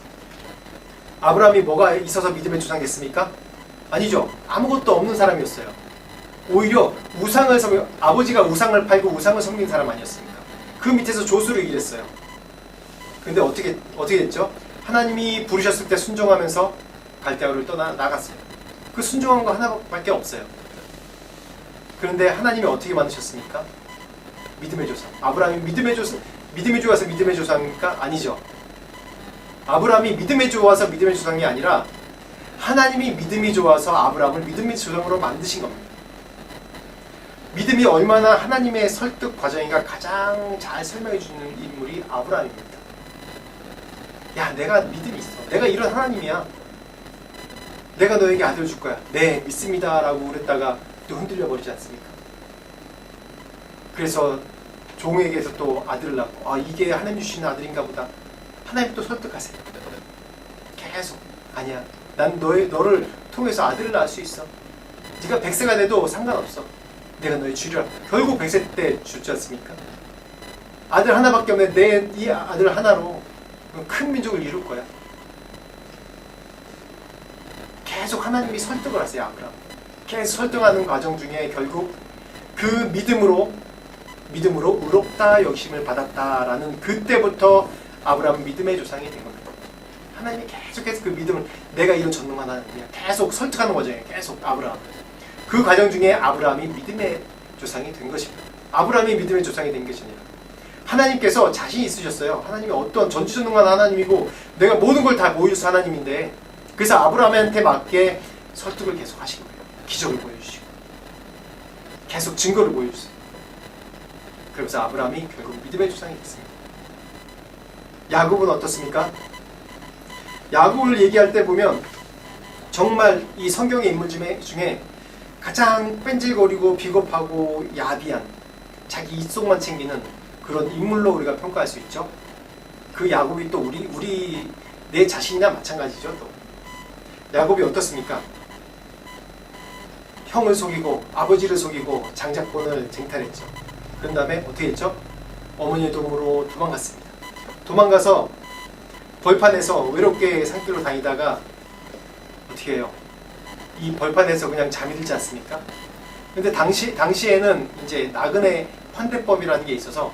아브라함이 뭐가 있어서 믿음의 조상이 됐습니까? 아니죠. 아무것도 없는 사람이었어요. 오히려 아버지가 우상을 팔고 우상을 섬긴 사람 아니었습니까? 그 밑에서 조수를 일했어요. 근데 어떻게 됐죠? 하나님이 부르셨을 때 순종하면서 갈대아우를 나갔어요. 그 순종한 거 하나밖에 없어요. 그런데 하나님이 어떻게 만드셨습니까? 믿음의 조상. 아브라함이 믿음이 좋아서 믿음의 조상입니까? 아니죠. 아브라함이 믿음이 좋아서 믿음의 조상이 아니라 하나님이 믿음이 좋아서 아브라함을 믿음의 조상으로 만드신 겁니다. 믿음이 얼마나 하나님의 설득 과정인가 가장 잘 설명해 주는 인물이 아브라함입니다. 야, 내가 믿음이 있어. 내가 이런 하나님이야. 내가 너에게 아들 줄 거야. 네, 믿습니다 라고 그랬다가 또 흔들려 버리지 않습니까? 그래서 종에게서 또 아들을 낳고 이게 하나님 주시는 아들인가 보다. 하나님 또 설득하세요. 계속 아니야. 난 너를 통해서 아들을 낳을 수 있어. 네가 100세가 돼도 상관없어. 내가 너의 주리라. 결국 100세 때 주지 않습니까? 아들 하나밖에 없는데 이 아들 하나로 큰 민족을 이룰 거야. 계속 하나님이 설득을 하세요. 아브라함. 계속 설득하는 과정 중에 결국 그 믿음으로 의롭다 여김을 받았다라는 그때부터 아브라함은 믿음의 조상이 된 겁니다. 하나님이 계속해서 그 믿음을 내가 이런 전능한 하나님이야. 계속 설득하는 과정이에요. 계속 아브라함. 그 과정 중에 아브라함이 믿음의 조상이 된 것입니다. 아브라함이 믿음의 조상이 된 것이 아니라 하나님께서 자신이 있으셨어요. 하나님이 어떤 전지전능한 하나님이고 내가 모든 걸 다 보여주신 하나님인데 그래서 아브라함한테 맞게 설득을 계속 하신 거예요. 기적을 보여주시고 계속 증거를 보여주세요. 그러면서 아브라함이 결국 믿음의 조상이 됐습니다. 야곱은 어떻습니까? 야곱을 얘기할 때 보면 정말 이 성경의 인물 중에 가장 뺀질거리고 비겁하고 야비한 자기 입속만 챙기는 그런 인물로 우리가 평가할 수 있죠. 그 야곱이 또 내 자신이나 마찬가지죠. 또 야곱이 어떻습니까? 형을 속이고 아버지를 속이고 장자권을 쟁탈했죠. 그런 다음에 어떻게 했죠? 어머니의 도움으로 도망갔습니다. 도망가서 벌판에서 외롭게 산길로 다니다가 어떻게 해요? 이 벌판에서 그냥 잠이 들지 않습니까? 근데 당시에는 이제 나그네 환대법이라는 게 있어서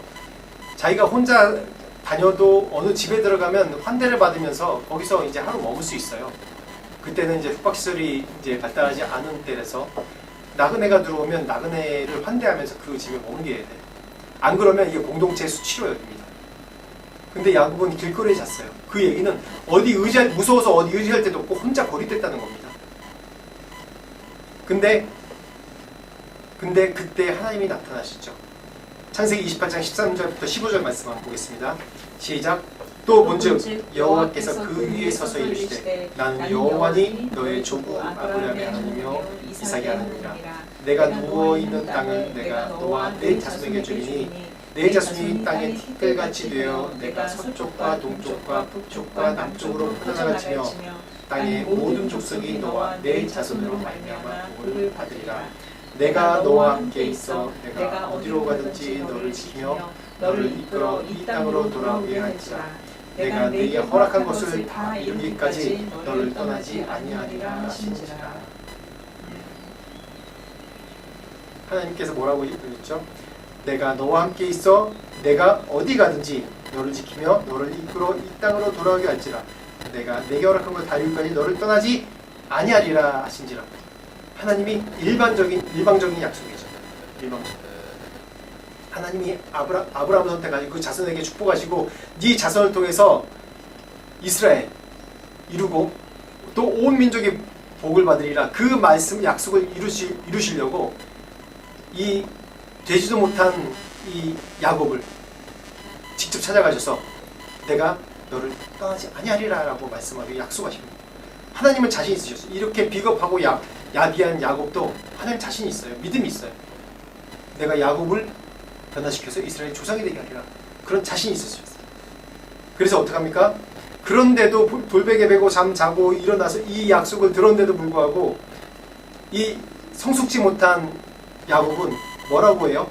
자기가 혼자 다녀도 어느 집에 들어가면 환대를 받으면서 거기서 이제 하루 머물 수 있어요. 그때는 이제 숙박시설이 이제 발달하지 않은 때라서 나그네가 들어오면 나그네를 환대하면서 그 집에 머물게 해야 돼. 안 그러면 이게 공동체 수치로 여깁니다. 근데 야곱은 길거리에 잤어요. 그 얘기는 무서워서 어디 의지할 때도 없고 혼자 고립됐다는 겁니다. 근데 그때 하나님이 나타나시죠. 창세기 28장 13절부터 15절 말씀 한번 보겠습니다. 시작. 또 본즉 여호와께서 그 위에 서서 이르시되 나는 여호와니 너의 조부 아브라함의 하나님이며 이삭의 하나님이라. 내가 누워 있는 땅은 내가 너와 내 자손에게 주리니 내 자손이 땅의 티끌같이 되어 내가 서쪽과 동쪽과 북쪽과 남쪽으로 퍼져나가치며 땅의 모든 족속이 너와 내 자손으로 말미암아 복을 받으리라. 내가 너와 함께 있어 내가 어디로 가든지 너를 지키며 너를 이끌어 이 땅으로 돌아오게 할지라. 내가 네게 허락한 것을 다 이루기까지 너를 떠나지 아니하리라 하시니라. 하나님께서 뭐라고 그랬죠? 내가 너와 함께 있어 내가 어디 가든지 너를 지키며 너를 이끌어 이 땅으로 돌아오게 할지라. 내가 네게 허락한 것을 다 이루기까지 너를 떠나지 아니하리라 하신지라. 하나님이 일방적인 약속이죠. 일방적. 하나님이 아브라함을 선택하시고 그 자손에게 축복하시고 네 자손을 통해서 이스라엘 이루고 또 온 민족이 복을 받으리라. 그 말씀 약속을 이루시려고 이 되지도 못한 이 야곱을 직접 찾아가셔서 내가 너를 떠나지 아니하리라 라고 말씀하고 약속하십니다. 하나님은 자신 있으셨어요. 이렇게 비겁하고 야비한 야곱도 하나님 자신이 있어요. 믿음이 있어요. 내가 야곱을 변화시켜서 이스라엘의 조상이 되게 하리라. 그런 자신이 있었어요. 그래서 어떡합니까? 그런데도 돌베개 베고 잠자고 일어나서 이 약속을 들었는데도 불구하고 이 성숙지 못한 야곱은 뭐라고 해요?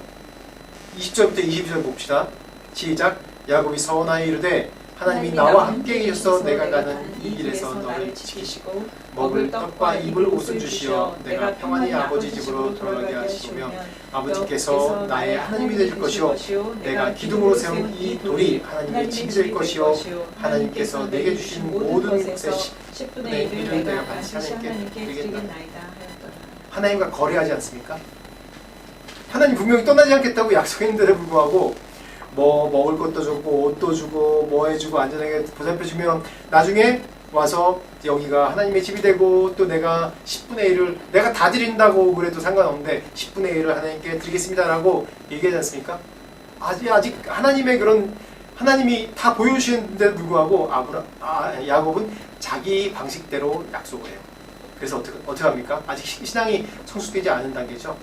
20절부터 22절 봅시다. 시작. 야곱이 서원하여 이르되 하나님이 나와 함께 계셔서 내가 가는 이 길에서 너를 지키시고 먹을 떡과 입을 옷을 주시어 내가 평안히 아버지 집으로 돌아가게 하시며 아버지께서 나의 하나님이 되실 것이요 내가 기둥으로 세운 이 돌이 하나님의 집이 될 것이요 하나님께서 내게 주신 모든 것의 10분의 1을 내가 반드시 하나님께 드리겠다. 하나님과 거래하지 않습니까? 하나님 분명히 떠나지 않겠다고 약속했는데도 불구하고 뭐 먹을 것도 주고 옷도 주고 뭐 해주고 안전하게 보살펴주면 나중에 와서 여기가 하나님의 집이 되고 또 내가 10분의 1을 내가 다 드린다고 그래도 상관없는데 10분의 1을 하나님께 드리겠습니다 라고 얘기하지 않습니까? 아직 하나님의 그런 하나님이 다 보여주시는데도 불구하고 야곱은 자기 방식대로 약속을 해요. 그래서 어떻게 합니까? 아직 신앙이 성숙되지 않은 단계죠.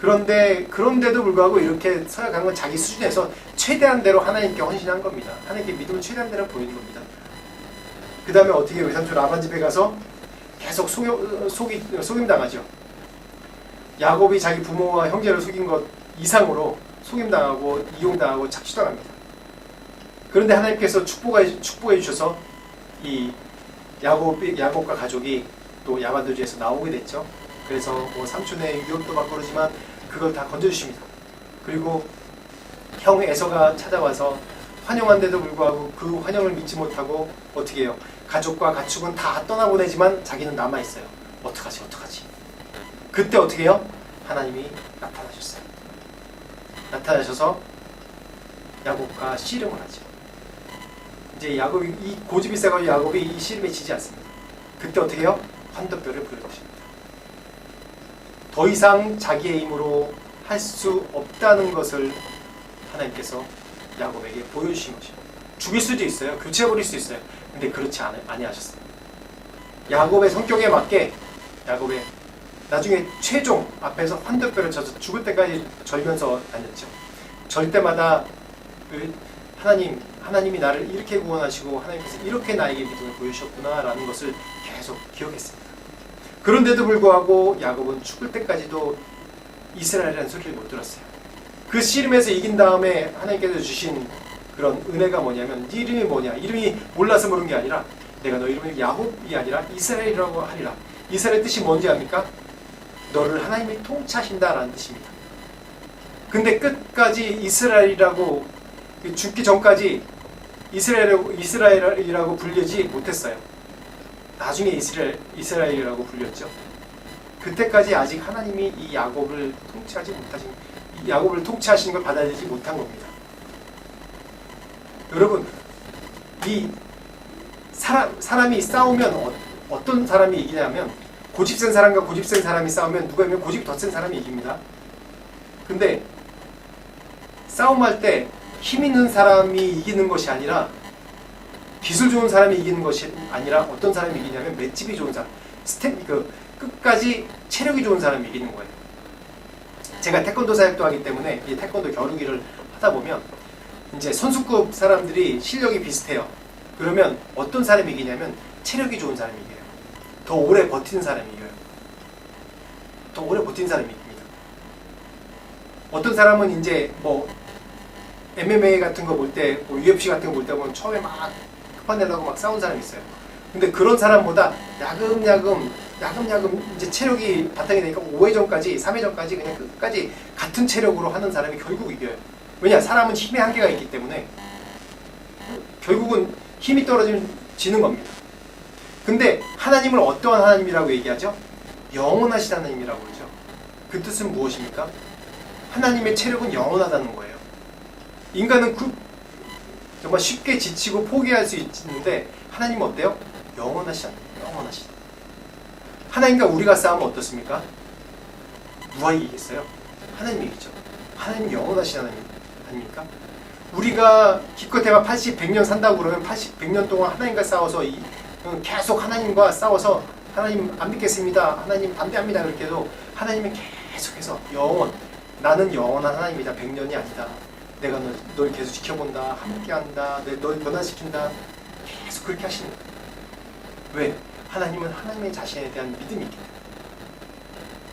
그런데도 불구하고 이렇게 서약한 건 자기 수준에서 최대한 대로 하나님께 헌신한 겁니다. 하나님께 믿음을 최대한 대로 보이는 겁니다. 그 다음에 어떻게 외삼촌 라반 집에 가서 계속 속임당하죠. 야곱이 자기 부모와 형제를 속인 것 이상으로 속임당하고 이용당하고 착취당합니다. 그런데 하나님께서 축복해 주셔서 이 야곱과 가족이 또 야반도주에서 나오게 됐죠. 그래서 뭐 삼촌의 유혹도 받고 그러지만 그걸 다 건져주십니다. 그리고 형 에서가 찾아와서 환영한데도 불구하고 그 환영을 믿지 못하고 어떻게 해요? 가족과 가축은 다 떠나보내지만 자기는 남아있어요. 어떡하지? 그때 어떻게 해요? 하나님이 나타나셨어요. 나타나셔서 야곱과 씨름을 하죠. 이제 야곱이 이 고집이 세가지고 야곱이 이 씨름에 지지 않습니다. 그때 어떻게 해요? 환덕뼈를 부여주십니다. 더 이상 자기의 힘으로 할 수 없다는 것을 하나님께서 야곱에게 보여주신 것입니다. 죽일 수도 있어요. 교체해버릴 수 있어요. 근데 그렇지 아니하셨어요. 야곱의 성격에 맞게 야곱의 나중에 최종 앞에서 환덕뼈를 쳐서 죽을 때까지 절면서 다녔죠. 절 때마다 하나님이 나를 이렇게 구원하시고 하나님께서 이렇게 나에게 믿음을 보여주셨구나 라는 것을 계속 기억했습니다. 그런데도 불구하고 야곱은 죽을 때까지도 이스라엘이라는 소리를 못 들었어요. 그 씨름에서 이긴 다음에 하나님께서 주신 그런 은혜가 뭐냐면 네 이름이 뭐냐? 이름이 몰라서 모른 게 아니라 내가 너 이름을 야곱이 아니라 이스라엘이라고 하리라. 이스라엘의 뜻이 뭔지 압니까? 너를 하나님이 통치하신다라는 뜻입니다. 근데 끝까지 이스라엘이라고 죽기 전까지 이스라엘이라고 불리지 못했어요. 나중에 이스라엘이라고 불렸죠. 그때까지 아직 하나님이 이 야곱을 통치하시는 걸 받아들이지 못한 겁니다. 여러분, 이 사람이 싸우면 어떤 사람이 이기냐면 고집센 사람과 고집센 사람이 싸우면 누가 이기면 고집이 더 센 사람이 이깁니다. 근데 싸움할 때 힘 있는 사람이 이기는 것이 아니라 기술 좋은 사람이 이기는 것이 아니라 어떤 사람이 이기냐면 맷집이 좋은 사람, 끝까지 체력이 좋은 사람이 이기는 거예요. 제가 태권도 사역도 하기 때문에 이 태권도 겨루기를 하다 보면 이제 선수급 사람들이 실력이 비슷해요. 그러면 어떤 사람이 이기냐면 체력이 좋은 사람이 이겨요. 더 오래 버티는 사람이 이겨요. 더 오래 버티는 사람이 이깁니다. 어떤 사람은 이제 뭐 MMA 같은 거 볼 때, 뭐 UFC 같은 거 볼 때 보면 처음에 막 급한내려고 막 싸운 사람이 있어요. 근데 그런 사람보다 야금야금 이제 체력이 바탕이 되니까 5회전까지 3회전까지 그냥 끝까지 같은 체력으로 하는 사람이 결국 이겨요. 왜냐? 사람은 힘의 한계가 있기 때문에 결국은 힘이 떨어지면 지는 겁니다. 근데 하나님을 어떠한 하나님이라고 얘기하죠? 영원하신 하나님이라고 그러죠. 그 뜻은 무엇입니까? 하나님의 체력은 영원하다는 거예요. 인간은 정말 쉽게 지치고 포기할 수 있는데 하나님은 어때요? 영원하신 하나님, 영원하신. 하나님과 우리가 싸우면 어떻습니까? 누가 이기겠어요? 하나님이 이기죠. 하나님 영원하신 하나님 아닙니까? 우리가 기껏해야 80, 100년 산다고 그러면 80, 100년 동안 하나님과 싸워서 계속 하나님과 싸워서 하나님 안 믿겠습니다. 하나님 반대합니다. 그렇게 해도 하나님은 계속해서 나는 영원한 하나님이다. 100년이 아니다. 내가 널 계속 지켜본다. 함께한다. 널 변화시킨다. 계속 그렇게 하시는 거예요. 왜? 하나님은 하나님의 자신에 대한 믿음이 있기 때문에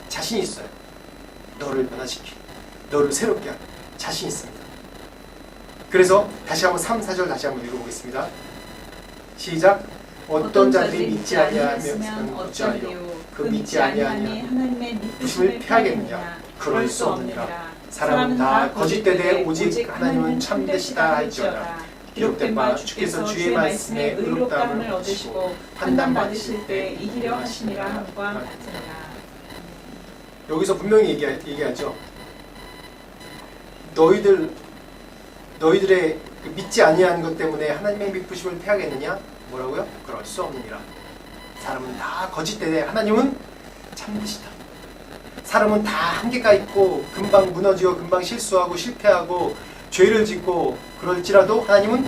자신이 있어요. 너를 변화시키고 너를 새롭게 하는 자신이 있습니다. 그래서 다시 한번 3, 4절 다시 한번 읽어보겠습니다. 시작. 어떤 자들이 믿지 아니하면 어찌하리요. 그 믿지 아니하니 하나님의 믿으심을 피하겠느냐. 그럴 수 없느니라. 사람은 다 거짓되되 오직 하나님은 참되시다 할지어다. 기록된 바 주께서 주의 말씀에 의롭다함을 얻으시고 판단 받으실 때 이기려 하심이라 함과 같으니라. 여기서 분명히 얘기하죠. 너희들의 믿지 아니하는 것 때문에 하나님의 믿으심을 피하겠느냐? 뭐라고요? 그럴 수 없느니라. 사람은 다 거짓되되 하나님은 참되시다. 사람은 다 한계가 있고 금방 무너지고 금방 실수하고 실패하고 죄를 짓고 그럴지라도 하나님은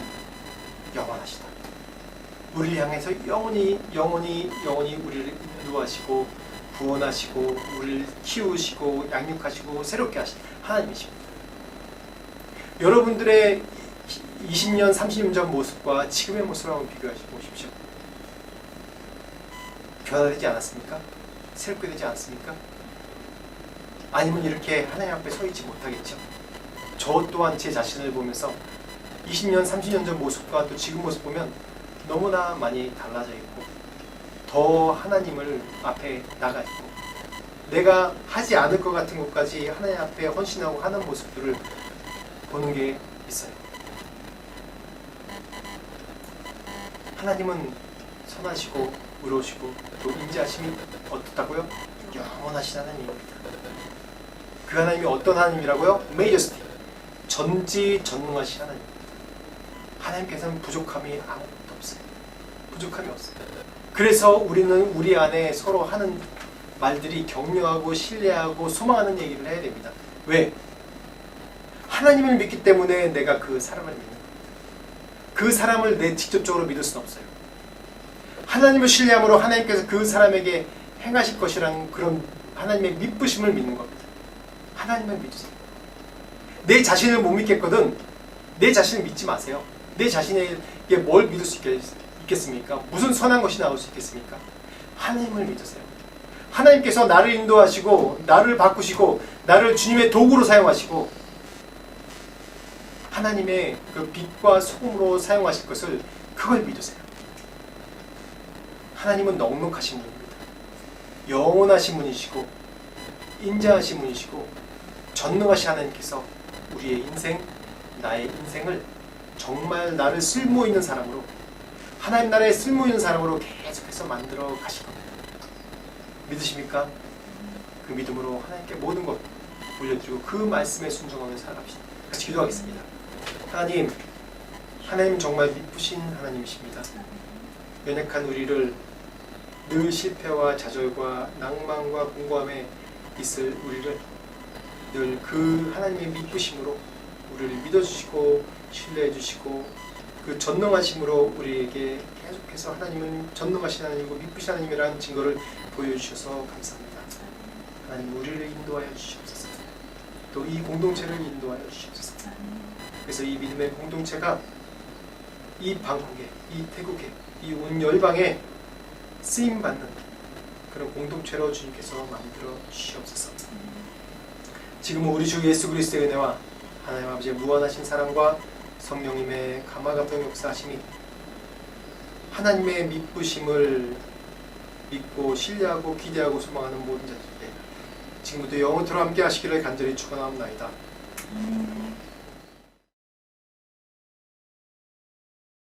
영원하시다. 우리를 향해서 영원히 우리를 인도하시고 구원하시고 우리를 키우시고 양육하시고 새롭게 하시는 하나님이십니다. 여러분들의 20년, 30년 전 모습과 지금의 모습을 한번 비교해 보십시오. 변화되지 않았습니까? 새롭게 되지 않습니까? 아니면 이렇게 하나님 앞에 서 있지 못하겠죠. 저 또한 제 자신을 보면서 20년, 30년 전 모습과 또 지금 모습 보면 너무나 많이 달라져 있고 더 하나님을 앞에 나가 있고 내가 하지 않을 것 같은 것까지 하나님 앞에 헌신하고 하는 모습들을 보는 게 있어요. 하나님은 선하시고 의로우시고 또 인자하심이 어떻다고요? 영원하신 하나님입니다. 그 하나님이 어떤 하나님이라고요? 메이저스티, 전지전능하신 하나님. 하나님께서는 부족함이 아무것도 없어요. 부족함이 없어요. 그래서 우리는 우리 안에 서로 하는 말들이 격려하고 신뢰하고 소망하는 얘기를 해야 됩니다. 왜? 하나님을 믿기 때문에 내가 그 사람을 믿는 거예요. 그 사람을 내 직접적으로 믿을 수는 없어요. 하나님을 신뢰함으로 하나님께서 그 사람에게 행하실 것이라는 그런 하나님의 믿으심을 믿는 겁니다. 하나님을 믿으세요. 내 자신을 못 믿겠거든 내 자신을 믿지 마세요. 내 자신에게 뭘 믿을 수 있겠습니까? 무슨 선한 것이 나올 수 있겠습니까? 하나님을 믿으세요. 하나님께서 나를 인도하시고 나를 바꾸시고 나를 주님의 도구로 사용하시고 하나님의 그 빛과 소금으로 사용하실 것을 그걸 믿으세요. 하나님은 넉넉하신 분입니다. 영원하신 분이시고 인자하신 분이시고 전능하신 하나님께서 우리의 인생, 나의 인생을 정말 나를 쓸모있는 사람으로 하나님 나라에 쓸모있는 사람으로 계속해서 만들어 가실 겁니다. 믿으십니까? 그 믿음으로 하나님께 모든 것 올려드리고 그 말씀에 순종하며 살아갑시다. 같이 기도하겠습니다. 하나님 정말 미쁘신 하나님이십니다. 연약한 우리를 늘 실패와 좌절과 낭만과 공고함에 있을 우리를 늘 그 하나님의 미쁘심으로 우리를 믿어주시고 신뢰해주시고 그 전능하심으로 우리에게 계속해서 하나님은 전능하신 하나님이고 믿으신 하나님이라는 증거를 보여주셔서 감사합니다. 하나님 우리를 인도하여 주시옵소서. 또 이 공동체를 인도하여 주시옵소서. 그래서 이 믿음의 공동체가 이 방콕에, 이 태국에, 이 온 열방에 쓰임받는 그런 공동체로 주님께서 만들어 주시옵소서. 지금 우리 주 예수 그리스도의 은혜와 하나님 아버지의 무한하신 사랑과 성령님의 감화감동 역사하심이 하나님의 믿부심을 믿고 신뢰하고 기대하고 소망하는 모든 자들에게 지금부터 영원토록 함께 하시기를 간절히 축원하옵나이다.